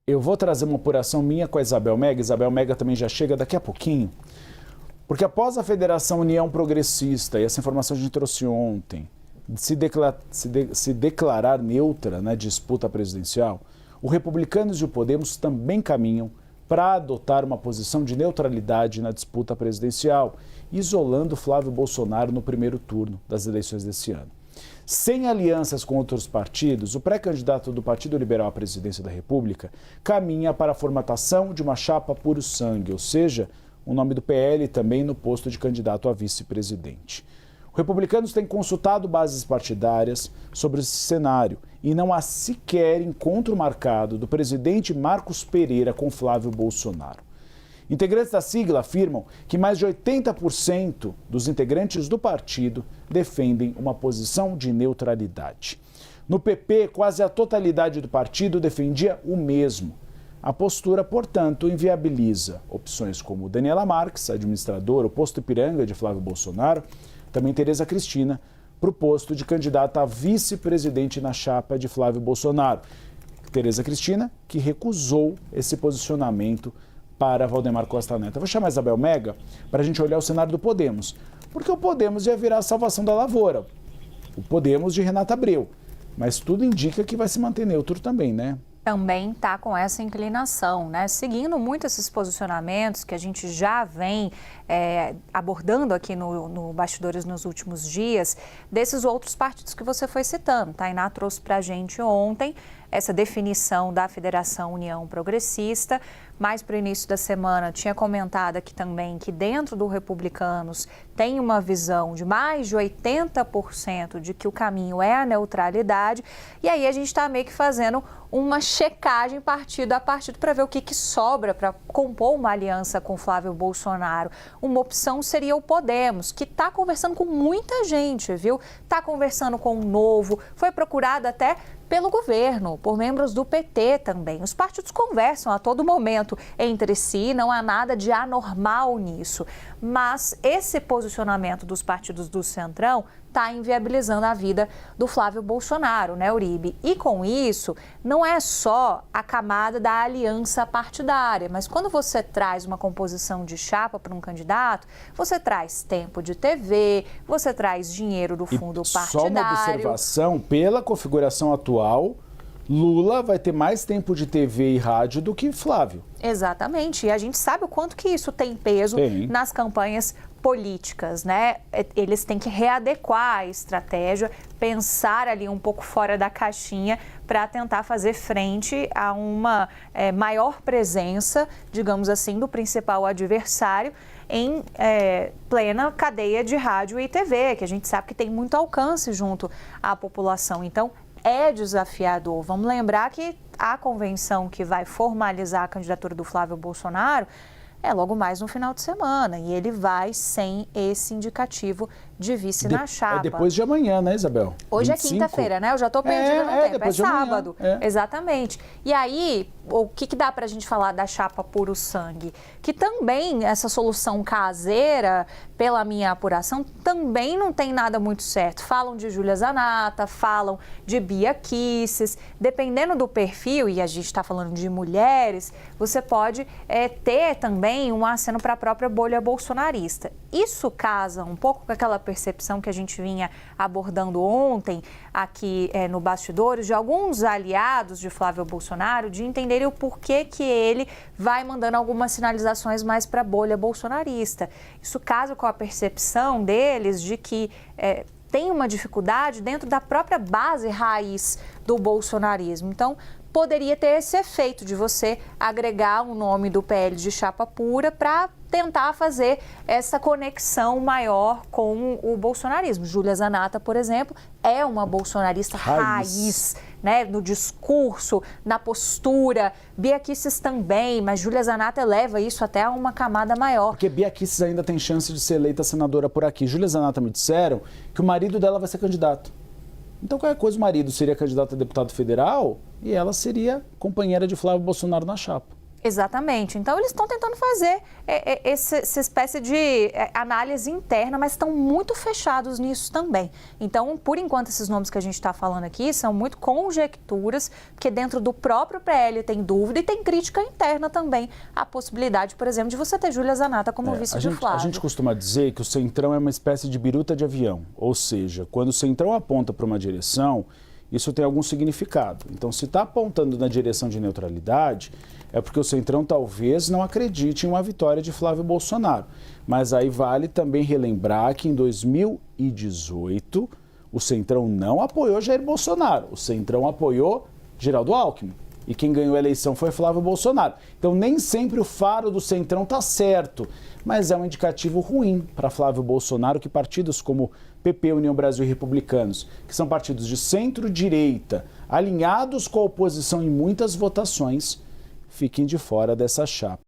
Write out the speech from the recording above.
Eu vou trazer uma apuração minha com a Isabel Mega. Isabel Mega também já chega daqui a pouquinho. Porque após a Federação União Progressista, e essa informação a gente trouxe ontem, se declarar neutra na disputa presidencial, o Republicanos e o Podemos também caminham para adotar uma posição de neutralidade na disputa presidencial, isolando Flávio Bolsonaro no primeiro turno das eleições desse ano. Sem alianças com outros partidos, o pré-candidato do Partido Liberal à presidência da República caminha para a formatação de uma chapa puro sangue, ou seja, o nome do PL também no posto de candidato a vice-presidente. Os republicanos têm consultado bases partidárias sobre esse cenário e não há sequer encontro marcado do presidente Marcos Pereira com Flávio Bolsonaro. Integrantes da sigla afirmam que mais de 80% dos integrantes do partido defendem uma posição de neutralidade. No PP, quase a totalidade do partido defendia o mesmo. A postura, portanto, inviabiliza opções como Daniela Marques, administradora, o posto Ipiranga de Flávio Bolsonaro, também Tereza Cristina, para o posto de candidata a vice-presidente na chapa de Flávio Bolsonaro. Tereza Cristina, que recusou esse posicionamento para Valdemar Costa Neto. Eu vou chamar a Isabel Mega para a gente olhar o cenário do Podemos, porque o Podemos ia virar a salvação da lavoura, o Podemos de Renata Abreu, mas tudo indica que vai se manter neutro também, né? Também está com essa inclinação, né? Seguindo muito esses posicionamentos que a gente já vem abordando aqui no Bastidores nos últimos dias, desses outros partidos que você foi citando. Tainá trouxe para a gente ontem essa definição da Federação União Progressista. Mais para o início da semana, tinha comentado aqui também que dentro do Republicanos tem uma visão de mais de 80% de que o caminho é a neutralidade. E aí a gente está meio que fazendo uma checagem partido a partido para ver o que sobra para compor uma aliança com Flávio Bolsonaro. Uma opção seria o Podemos, que está conversando com muita gente, viu? Está conversando com o Novo, foi procurado até pelo governo, por membros do PT também. Os partidos conversam a todo momento entre si, não há nada de anormal nisso. Mas esse posicionamento dos partidos do Centrão está inviabilizando a vida do Flávio Bolsonaro, né, Uribe? E com isso, não é só a camada da aliança partidária, mas quando você traz uma composição de chapa para um candidato, você traz tempo de TV, você traz dinheiro do fundo partidário. Só uma observação, pela configuração atual, Lula vai ter mais tempo de TV e rádio do que Flávio. Exatamente, e a gente sabe o quanto que isso tem peso nas campanhas políticas, né? Eles têm que readequar a estratégia, pensar ali um pouco fora da caixinha para tentar fazer frente a uma maior presença, digamos assim, do principal adversário em plena cadeia de rádio e TV, que a gente sabe que tem muito alcance junto à população. Então, é desafiador. Vamos lembrar que a convenção que vai formalizar a candidatura do Flávio Bolsonaro é logo mais no final de semana e ele vai sem esse indicativo de vice na chapa. É depois de amanhã, né, Isabel? Hoje 25. É quinta-feira, né? Eu já estou perdida no tempo. É sábado. Exatamente. E aí, o que dá para a gente falar da chapa puro sangue? Que também essa solução caseira, pela minha apuração, também não tem nada muito certo. Falam de Júlia Zanata, falam de Bia Kicis. Dependendo do perfil, e a gente está falando de mulheres, você pode ter também um aceno para a própria bolha bolsonarista. Isso casa um pouco com aquela percepção que a gente vinha abordando ontem aqui no Bastidores, de alguns aliados de Flávio Bolsonaro, de entenderem o porquê que ele vai mandando algumas sinalizações mais para a bolha bolsonarista. Isso casa com a percepção deles de que tem uma dificuldade dentro da própria base raiz do bolsonarismo. Então, poderia ter esse efeito de você agregar o nome do PL de chapa pura para tentar fazer essa conexão maior com o bolsonarismo. Júlia Zanata, por exemplo, é uma bolsonarista raiz, né? No discurso, na postura. Bia Kicis também, mas Júlia Zanata eleva isso até a uma camada maior. Porque Bia Kicis ainda tem chance de ser eleita senadora por aqui. Júlia Zanata me disseram que o marido dela vai ser candidato. Então, qualquer coisa, o marido seria candidato a deputado federal e ela seria companheira de Flávio Bolsonaro na chapa. Exatamente. Então, eles estão tentando fazer essa espécie de análise interna, mas estão muito fechados nisso também. Então, por enquanto, esses nomes que a gente está falando aqui são muito conjecturas, porque dentro do próprio PL tem dúvida e tem crítica interna também à possibilidade, por exemplo, de você ter Júlia Zanatta como vice de Flávio. A gente costuma dizer que o Centrão é uma espécie de biruta de avião, ou seja, quando o Centrão aponta para uma direção, isso tem algum significado. Então, se está apontando na direção de neutralidade, é porque o Centrão talvez não acredite em uma vitória de Flávio Bolsonaro. Mas aí vale também relembrar que em 2018, o Centrão não apoiou Jair Bolsonaro, o Centrão apoiou Geraldo Alckmin. E quem ganhou a eleição foi Flávio Bolsonaro. Então, nem sempre o faro do Centrão está certo, mas é um indicativo ruim para Flávio Bolsonaro que partidos como PP, União Brasil e Republicanos, que são partidos de centro-direita, alinhados com a oposição em muitas votações, fiquem de fora dessa chapa.